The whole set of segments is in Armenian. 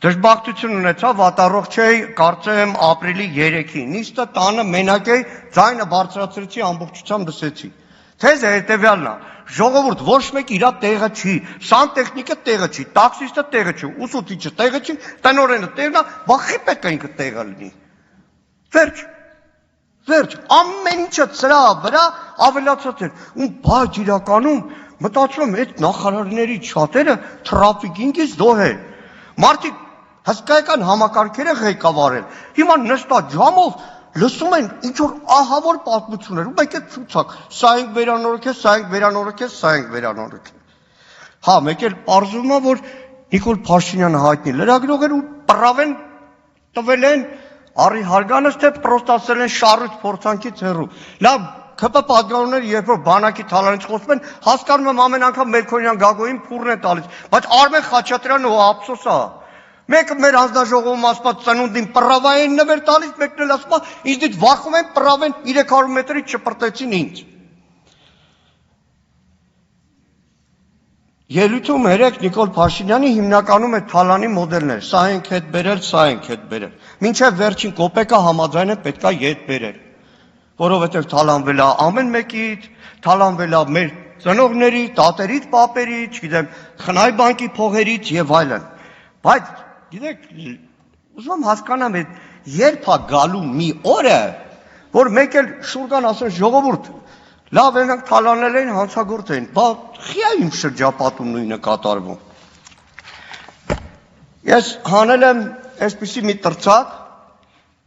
Դժբախտություն ունեցա, վատառողջ էի, կարծեմ ապրիլի 3-ին, նիստը տանը մենակ էի, ձայնը բարձրացրեցի, ամբողջությամբ լսեցի։ Թեզը հետևյալն է, ժողովուրդ ոչ մեկ իր տեղը չի, սանտեխնիկը տեղը չի, տաքսիստը տեղը չի, ուսուցիչը տեղը չի, տնօրենը տեղն է, բախի պետք է ինքը տեղը լինի։ Վերջ, ամեն ինչը ծրա վրա ավելացած էր, բայց իրականում մտածում եմ, այդ նախարարների շատերը թրաֆիկինգից դոհ է, մարդիկ հսկայական համակարգերը ղեկավարել, հիմա նստած ժամով լսում են ինչ-որ ահավոր պատմություններ, ու մեկ է ցուցակ, սա ենք վերանորոգել, սա ենք վերանորոգել, սա ենք վերանորոգել։ Հա, մեկ էլ պարզվում է, որ Նիկոլ Փաշինյանը հայտնի լրագրող էր ու պրավեն տվել են Արի Հարգանից, թե պրոստ ասել են շարուց փորձանքից հեռու։ Լավ, ԿՊ պատգամավորները երբ որ բանակի թալանից խոսում են, հասկանում եմ ամեն անգամ Մելքոնյան Գագոյին փուրն է տալիս, բայց Արմեն Խաչատրյանը ափսոս է։ Մեկը մեր հանձնաժողովում ասված ծնունդին պրավային նվեր տալիս, մեկն էլ ասում է, ինձնից վախում են պրավեն 300 մետրից չպրտեցին ինձ։ Ելույթում երեք Նիկոլ Փաշինյանի հիմնականում է թալանի մոդելներ, սա ենք հետ բերել, սա ենք հետ բերել։ Մինչև վերջին կոպեկը համաձայն է պետքա ետ բերել, որովհետև թալանվել է ամեն մեկից, թալանվել է մեր ծնողների, տատերից, պապերից, չգիտեմ, խնայ բանկի փողերից եւ այլն։ Բայց գիտեք, ուզում եմ հասկանամ, երբ է գալու մի օրը, որ մեկ էլ շուրգան ասեն ժողովուրդ, լավ ենք թալանել են, հանցագործ են, բա խի է իմ շրջապատում նույնը կատարվում։ Ես հանել եմ այսպիսի մի տրծակ,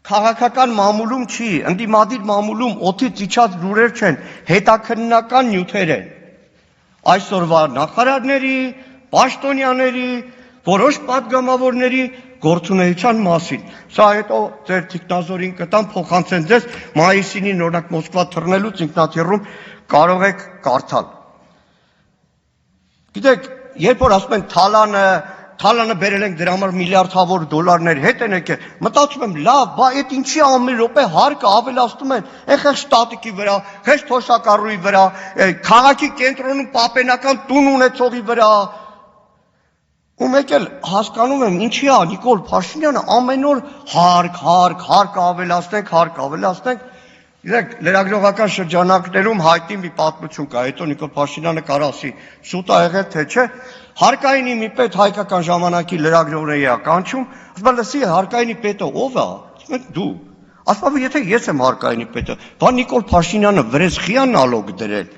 քաղաքական մամուլում չի, ընդդիմադիր մամուլում օդից իջած լուրեր չեն, հետաքննական նյութեր են։ Այսօրվա նախարարների, պաշտոնյաների, որոշ պատգամավորների գործունեության մասին։ Սա հետո ձեր թիկնազորին կտամ, փոխանցեն ձեզ մայիսին օրինակ Մոսկվա թռնելուց ինքնաթիռում կարող եք կարդալ։ Գիտեք, երբ որ ասում են թալանը բերել ենք դրա համար միլիարդավոր դոլարներ հետ են եկել, մտածում եմ, լավ, բա այդ ինչի ամեն րոպե հարկը ավելացնում են, այնքան շտատիկի վրա, հեշ թոշակառուի վրա, քաղաքի կենտրոնում պապենական տուն ունեցողի վրա։ Ու մեկ էլ հասկանում եմ, ինչի է Նիկոլ Փաշինյանը ամեն օր հարկ ավելացնենք։ Գիտեք, լրագրողական շրջանակներում հայտնի մի պատմություն կա, հետո Նիկոլ Փաշինյանը կարող ասի, սուտ ա եղել թե չէ, հարկայինի մի պետ հայկական ժամանակի լրագրողների է կանչում, ասում է, լսի, հարկայինի պետը ով է, ասում են դու, ասում է, եթե ես եմ հարկայինի պետը, բա Նիկոլ Փաշինյանը վրեժխի է նալոգ դրել։